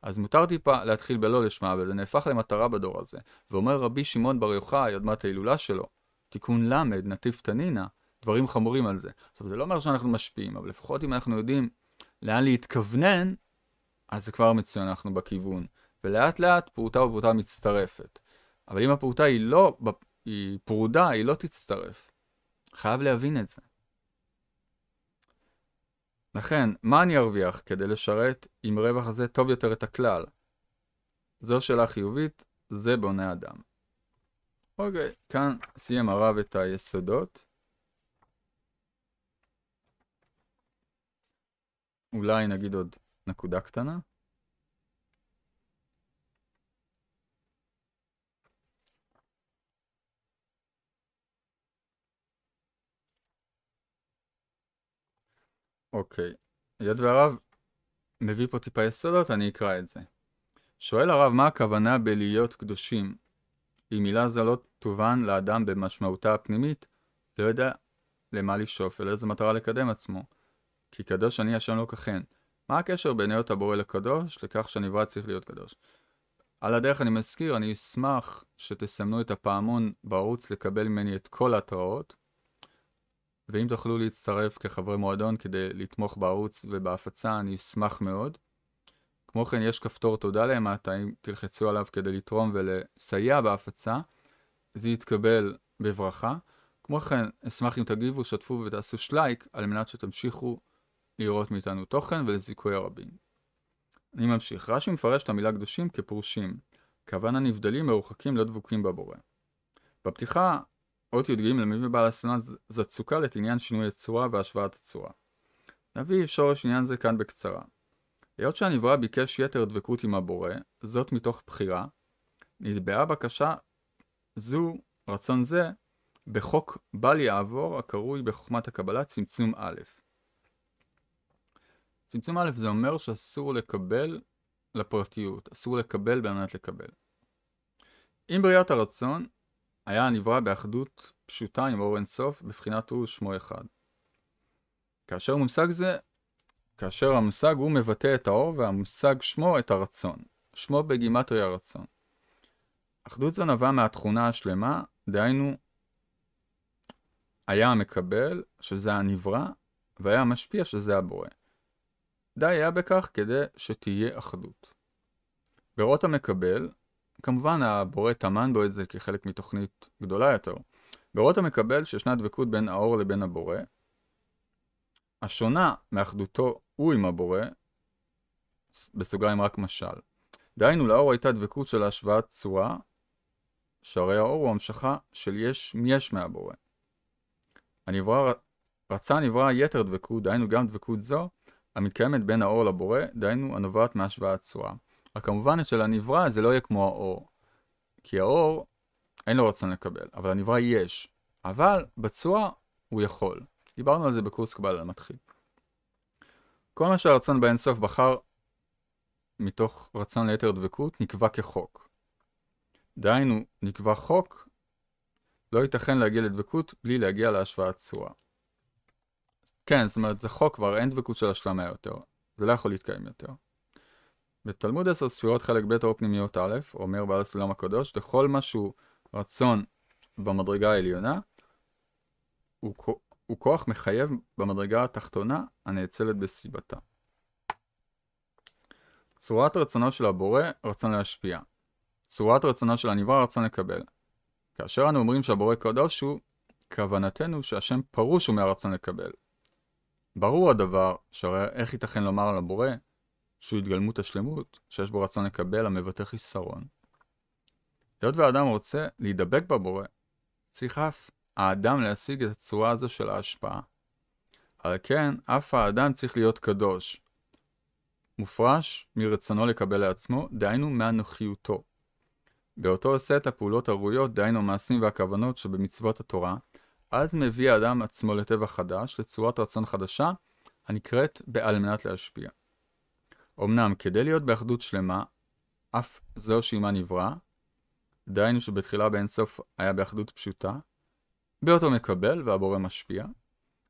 אז מותר טיפה להתחיל בלא לשמה, אבל זה נהפך למטרה בדור הזה. ואומר רבי שמעון בר יוחאי, אדמת ההילולה שלו, תיקון למד, נתיב תנינה, דברים חמורים על זה. עכשיו, זה לא אומר שאנחנו משפיעים, אבל לפחות אם אנחנו יודעים לאן להתכוונן, אז זה כבר מצוין, אנחנו בכיוון. ולאט לאט פרוטה ופרוטה מצטרפת. אבל אם הפרוטה היא פרודה, היא לא תצטרף. חייב להבין את זה. לכן, מה אני ארוויח כדי לשרת עם רווח הזה טוב יותר את הכלל? זו שאלה חיובית, זה בונה אדם. אוקיי, כאן סיים הרב את היסודות. אולי נגיד עוד נקודה קטנה. אוקיי, היות והרב מביא פה טיפה יסודות, אני אקרא את זה. שואל הרב מה הכוונה בלהיות קדושים? אם מילה זו לא תובן לאדם במשמעותה הפנימית, לא יודע למה לשאוף ולאיזו מטרה לקדם עצמו. כי קדוש אני השם לא ככן. מה הקשר בין היות הבורא לקדוש לכך שהנברא צריך להיות קדוש? על הדרך אני מזכיר, אני אשמח שתסמנו את הפעמון בערוץ לקבל ממני את כל ההתראות, ואם תוכלו להצטרף כחברי מועדון כדי לתמוך בערוץ ובהפצה, אני אשמח מאוד. כמו כן, יש כפתור תודה למטה, אם תלחצו עליו כדי לתרום ולסייע בהפצה, זה יתקבל בברכה. כמו כן, אשמח אם תגיבו, שתפו ותעשו שלייק, על מנת שתמשיכו לראות מאיתנו תוכן ולזיכוי הרבים. אני ממשיך. רש"י מפרש את המילה קדושים כפרושים, כוונה נבדלים מרוחקים לא דבוקים בבורא. בפתיחה, אות י"ג למביא בעל הסונה זצוקה את עניין שינוי הצורה והשוואת הצורה. נביא שורש עניין זה כאן בקצרה. היות שהנברא ביקש יתר דבקות עם הבורא, זאת מתוך בחירה, נתבעה בקשה זו, רצון זה, בחוק בל יעבור הקרוי בחוכמת הקבלה צמצום א'. צמצום א' זה אומר שאסור לקבל לפרטיות, אסור לקבל במנת לקבל. עם בריאת הרצון, היה הנברא באחדות פשוטה עם אור אינסוף, בבחינת הוא שמו אחד. כאשר המושג הוא מבטא את האור, והמושג שמו את הרצון. שמו בגימטריה הרצון. אחדות זו נבעה מהתכונה השלמה, דהיינו, היה המקבל, שזה הנברא, והיה המשפיע, שזה הבורא. די היה בכך כדי שתהיה אחדות. באות המקבל, כמובן הבורא תמן בו את זה כחלק מתוכנית גדולה יותר. באות המקבל שישנה דבקות בין האור לבין הבורא, השונה מאחדותו הוא עם הבורא, בסוגריים רק משל. דהיינו לאור הייתה דבקות של השוואת צורה, שהרי האור הוא המשכה של יש מהבורא. רצה הנברא יתר דבקות, דהיינו גם דבקות זו, המתקיימת בין האור לבורא, דהיינו הנובעת מהשוואת צורה. רק כמובן של הנברא זה לא יהיה כמו האור, כי האור אין לו רצון לקבל, אבל הנברא יש. אבל בצורה הוא יכול. דיברנו על זה בקורס קבלה למתחיל. כל מה שהרצון באינסוף בחר מתוך רצון ליתר דבקות נקבע כחוק. דהיינו, נקבע חוק, לא ייתכן להגיע לדבקות בלי להגיע להשוואת צורה. כן, זאת אומרת, זה חוק כבר, אין דבקות של השלמה יותר. זה לא יכול להתקיים יותר. בתלמוד 10 ספירות חלק ב' אור פנימיות א', אומר בעל הסולם הקדוש, לכל משהו רצון במדרגה העליונה, הוא כוח מחייב במדרגה התחתונה הנאצלת בסיבתה. צורת רצונו של הבורא, רצון להשפיע. צורת רצונו של הנברא, רצון לקבל. כאשר אנו אומרים שהבורא קדוש הוא, כוונתנו שהשם פרוש הוא מהרצון לקבל. ברור הדבר, שהרי איך ייתכן לומר על הבורא, שהוא התגלמות השלמות, שיש בו רצון לקבל המבטא חיסרון. היות והאדם רוצה להידבק בבורא, צריך אף האדם להשיג את הצורה הזו של ההשפעה. על כן, אף האדם צריך להיות קדוש. מופרש מרצונו לקבל לעצמו, דהיינו מהנוחיותו. באותו עושה את הפעולות הראויות, דהיינו המעשים והכוונות שבמצוות התורה, אז מביא האדם עצמו לטבע חדש, לצורת רצון חדשה, הנקראת בעל מנת להשפיע. אמנם, כדי להיות באחדות שלמה, אף זו שעימה נברא, דהיינו שבתחילה באינסוף היה באחדות פשוטה, באותו מקבל והבורא משפיע,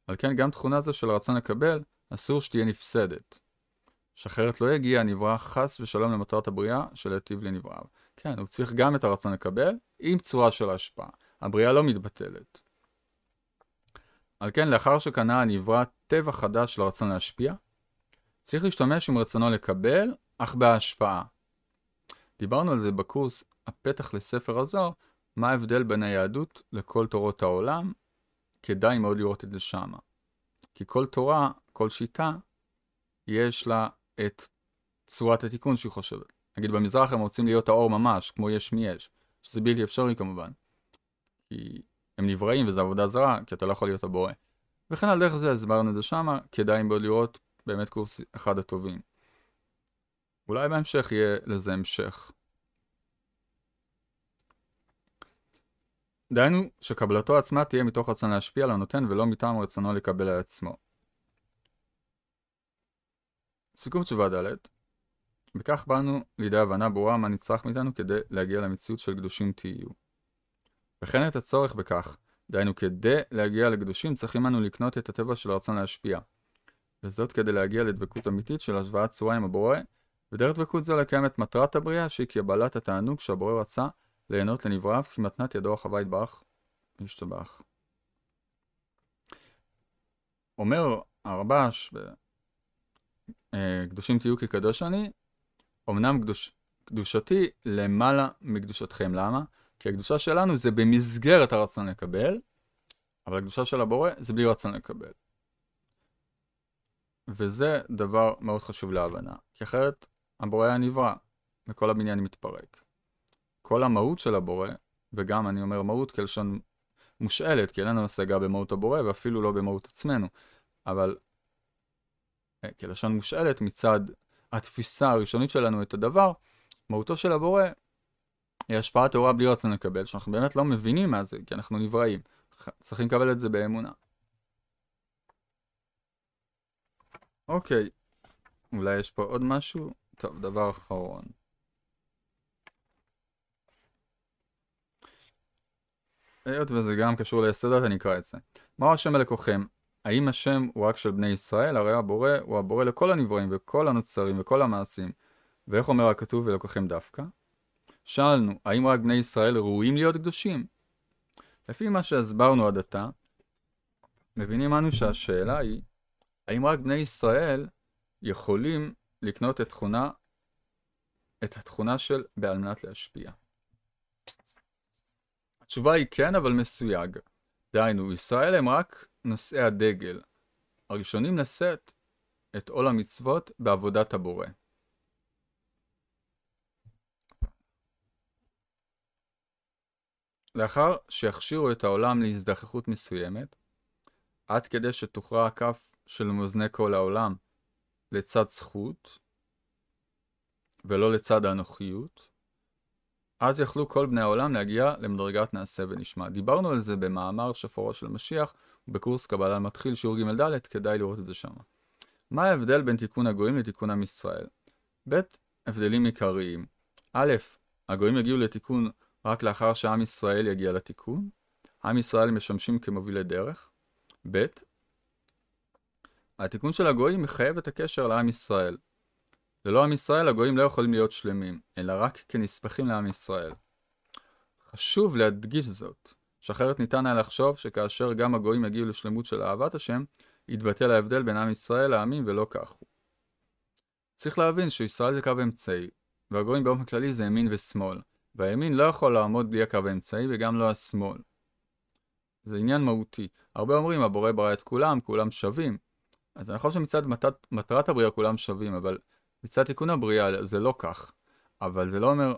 על כן גם תכונה זו של רצון לקבל, אסור שתהיה נפסדת. שאחרת לא יגיע הנברא חס ושלום למטרת הבריאה של היטיב לנבראיו. כן, הוא צריך גם את הרצון לקבל, עם צורה של ההשפעה. הבריאה לא מתבטלת. על כן, לאחר שקנה הנברא טבע חדש של הרצון להשפיע, צריך להשתמש עם רצונו לקבל, אך בהשפעה. דיברנו על זה בקורס הפתח לספר הזוהר, מה ההבדל בין היהדות לכל תורות העולם, כדאי מאוד לראות את זה שמה. כי כל תורה, כל שיטה, יש לה את צורת התיקון שהיא חושבת. נגיד במזרח הם רוצים להיות האור ממש, כמו יש מי יש, שזה בלתי אפשרי כמובן. כי הם נבראים וזה עבודה זרה, כי אתה לא יכול להיות הבורא. וכן על דרך זה הסברנו את זה שמה, כדאי מאוד לראות באמת קורס אחד הטובים. אולי בהמשך יהיה לזה המשך. דהיינו שקבלתו עצמה תהיה מתוך רצון להשפיע על הנותן ולא מטעם רצונו לקבל על עצמו. סיכום תשובה ד'. בכך באנו לידי הבנה ברורה מה נצטרך מאיתנו כדי להגיע למציאות של קדושים תהיו. וכן את הצורך בכך, דהיינו כדי להגיע לקדושים צריכים אנו לקנות את הטבע של הרצון להשפיע. וזאת כדי להגיע לדבקות אמיתית של השוואת צורה עם הבורא, ודרך דבקות זו לקיים את מטרת הבריאה שהיא קבלת התענוג שהבורא רצה ליהנות לנבראיו כי מתנת ידו החווה יתברך וישתבח. אומר הרב"ש קדושים תהיו כי קדוש אני, אמנם קדושתי למעלה מקדושתכם. למה? כי הקדושה שלנו זה במסגרת הרצון לקבל, אבל הקדושה של הבורא זה בלי רצון לקבל. וזה דבר מאוד חשוב להבנה, כי אחרת הבורא היה נברא, וכל הבניין מתפרק. כל המהות של הבורא, וגם אני אומר מהות כלשון מושאלת, כי אין לנו השגה במהות הבורא, ואפילו לא במהות עצמנו, אבל כלשון מושאלת מצד התפיסה הראשונית שלנו את הדבר, מהותו של הבורא היא השפעה טהורה בלי רצון לקבל, שאנחנו באמת לא מבינים מה זה, כי אנחנו נבראים. צריכים לקבל את זה באמונה. אוקיי, אולי יש פה עוד משהו? טוב, דבר אחרון. היות וזה גם קשור ליסודות, אני אקרא את זה. מהו השם אלוקכם? האם השם הוא רק של בני ישראל? הרי הבורא הוא הבורא לכל הנבראים וכל הנוצרים וכל המעשים. ואיך אומר הכתוב אלוקכם דווקא? שאלנו, האם רק בני ישראל ראויים להיות קדושים? לפי מה שהסברנו עד עתה, מבינים אנו שהשאלה היא, האם רק בני ישראל יכולים לקנות את התכונה של בעל מנת להשפיע? התשובה היא כן, אבל מסויג. דהיינו, ישראל הם רק נושאי הדגל, הראשונים לשאת את עול המצוות בעבודת הבורא. לאחר שיכשירו את העולם להזדככות מסוימת, עד כדי שתוכרע הכף של מאזני כל העולם לצד זכות, ולא לצד האנוכיות, אז יכלו כל בני העולם להגיע למדרגת נעשה ונשמע. דיברנו על זה במאמר שפורו של משיח, ובקורס קבלה מתחיל שיעור ג' ד', כדאי לראות את זה שם. מה ההבדל בין תיקון הגויים לתיקון עם ישראל? ב' הבדלים עיקריים. א', הגויים יגיעו לתיקון רק לאחר שעם ישראל יגיע לתיקון. עם ישראל משמשים כמובילי דרך. ב' התיקון של הגויים מחייב את הקשר לעם ישראל. ללא עם ישראל הגויים לא יכולים להיות שלמים, אלא רק כנספחים לעם ישראל. חשוב להדגיש זאת, שאחרת ניתן היה לחשוב שכאשר גם הגויים יגיעו לשלמות של אהבת השם, יתבטל ההבדל בין עם ישראל לעמים ולא כך הוא. צריך להבין שישראל זה קו אמצעי, והגויים באופן כללי זה ימין ושמאל, והימין לא יכול לעמוד בלי הקו האמצעי וגם לא השמאל. זה עניין מהותי. הרבה אומרים, הבורא ברא את כולם, כולם שווים. אז אני חושב שמצד מטרת הבריאה כולם שווים, אבל מצד תיקון הבריאה זה לא כך. אבל זה לא אומר,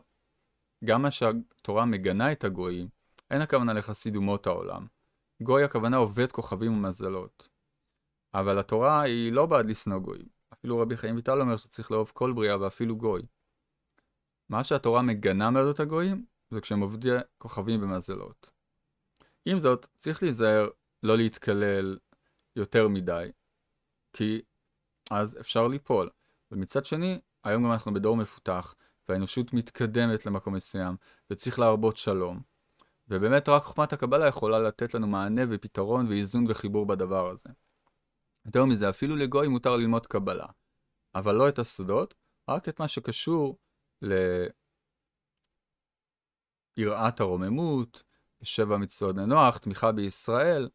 גם מה שהתורה מגנה את הגויים, אין הכוונה לחסיד אומות העולם. גוי הכוונה עובד כוכבים ומזלות. אבל התורה היא לא בעד לשנוא גויים. אפילו רבי חיים ויטל אומר שצריך לאהוב כל בריאה ואפילו גוי. מה שהתורה מגנה מאוד את הגויים, זה כשהם עובדי כוכבים ומזלות. עם זאת, צריך להיזהר לא להתקלל יותר מדי, כי אז אפשר ליפול. ומצד שני, היום גם אנחנו בדור מפותח, והאנושות מתקדמת למקום מסוים, וצריך להרבות שלום. ובאמת רק חוכמת הקבלה יכולה לתת לנו מענה ופתרון ואיזון וחיבור בדבר הזה. יותר מזה, אפילו לגוי מותר ללמוד קבלה, אבל לא את הסודות, רק את מה שקשור ליראת הרוממות, 7 מצוות בני נוח, תמיכה בישראל,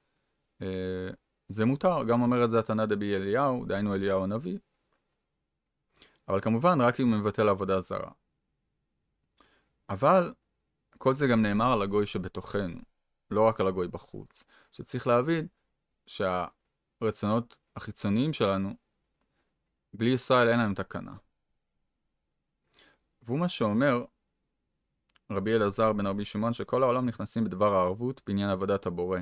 זה מותר. גם אומר את זה התנא דבי אליהו, דהיינו אליהו הנביא. אבל כמובן רק אם הוא מבטל עבודה זרה. אבל כל זה גם נאמר על הגוי שבתוכנו, לא רק על הגוי בחוץ. שצריך להבין שהרצונות החיצוניים שלנו, בלי ישראל אין להם תקנה. והוא מה שאומר רבי אלעזר בן רבי שמעון, שכל העולם נכנסים בדבר הערבות בעניין עבודת הבורא.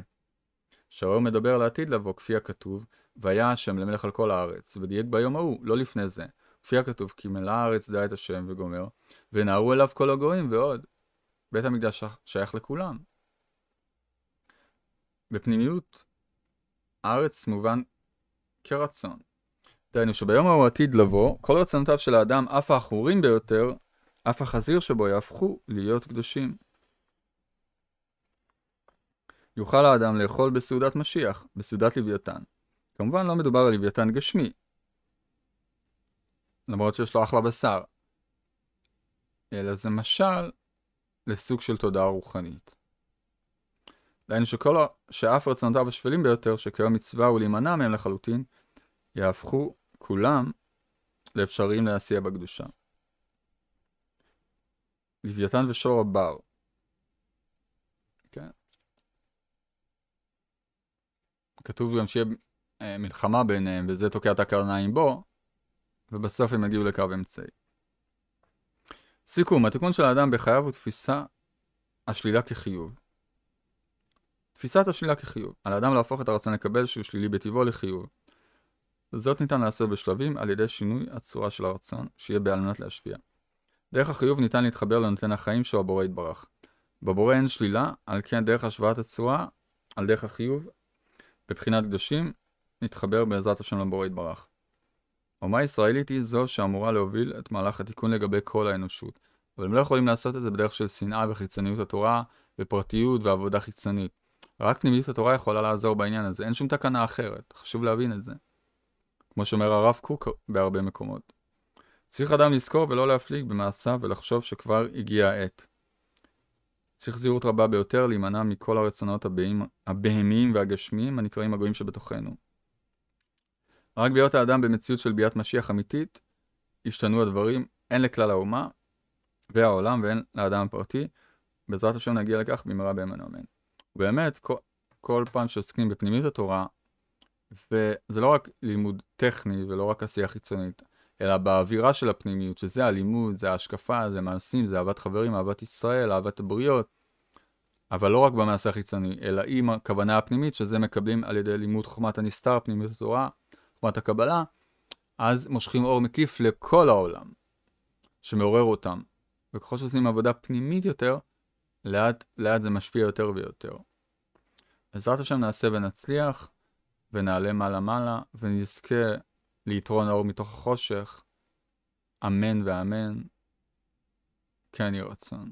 שהרי הוא מדבר לעתיד לבוא כפי הכתוב, והיה השם למלך על כל הארץ, ודייק ביום ההוא, לא לפני זה. לפי הכתוב, כי מלאה הארץ דע את השם וגומר, ונערו אליו כל הגויים ועוד. בית המקדש שייך לכולם. בפנימיות, הארץ מובן כרצון. דהיינו שביום ההוא עתיד לבוא, כל רצונותיו של האדם, אף האחורים ביותר, אף החזיר שבו יהפכו להיות קדושים. יוכל האדם לאכול בסעודת משיח, בסעודת לוויתן. כמובן לא מדובר על לוויתן גשמי, למרות שיש לו אחלה בשר, אלא זה משל לסוג של תודעה רוחנית. דהיינו שאף רצונותיו השפלים ביותר, שכיום מצווה הוא להימנע מהם לחלוטין, יהפכו כולם לאפשריים לעשייה בקדושה. לוויתן ושור הבר. כן. כתוב גם שיהיה מלחמה ביניהם, וזה תוקע את הקרניים בו, ובסוף הם יגיעו לקו אמצעי. סיכום, התיקון של האדם בחייו הוא תפיסה השלילה כחיוב. תפיסת השלילה כחיוב. על האדם להפוך את הרצון לקבל שהוא שלילי בטבעו לחיוב. וזאת ניתן לעשות בשלבים על ידי שינוי הצורה של הרצון, שיהיה על מנת להשפיע. דרך החיוב ניתן להתחבר לנותן החיים שהוא הבורא יתברך. בבורא אין שלילה, על כן דרך השוואת הצורה, על דרך החיוב, בבחינת קדושים, נתחבר בעזרת השם לבורא יתברך. אומה ישראלית היא זו שאמורה להוביל את מהלך התיקון לגבי כל האנושות, אבל הם לא יכולים לעשות את זה בדרך של שנאה וחיצוניות התורה, ופרטיות ועבודה חיצונית. רק פנימיות התורה יכולה לעזור בעניין הזה, אין שום תקנה אחרת, חשוב להבין את זה. כמו שאומר הרב קוק בהרבה מקומות. צריך אדם לזכור ולא להפליג במעשיו ולחשוב שכבר הגיע העת. צריך זהירות רבה ביותר להימנע מכל הרצונות הבהמיים והגשמיים הנקראים הגויים שבתוכנו. רק בהיות האדם במציאות של ביאת משיח אמיתית, השתנו הדברים, הן לכלל האומה והעולם והן לאדם הפרטי, בעזרת השם נגיע לכך במהרה בימינו אמן. ובאמת, כל פעם שעוסקים בפנימיות התורה, וזה לא רק לימוד טכני ולא רק עשייה חיצונית, אלא באווירה של הפנימיות, שזה הלימוד, זה ההשקפה, זה מעשים, זה אהבת חברים, אהבת ישראל, אהבת הבריות, אבל לא רק במעשה החיצוני, אלא עם הכוונה הפנימית, שזה מקבלים על ידי לימוד חוכמת הנסתר, פנימיות התורה, חוכמת הקבלה, אז מושכים אור מקיף לכל העולם, שמעורר אותם. וככל שעושים עבודה פנימית יותר, לאט זה משפיע יותר ויותר. בעזרת השם נעשה ונצליח, ונעלה מעלה, ונזכה ליתרון האור מתוך החושך. אמן ואמן. כן יהי רצון.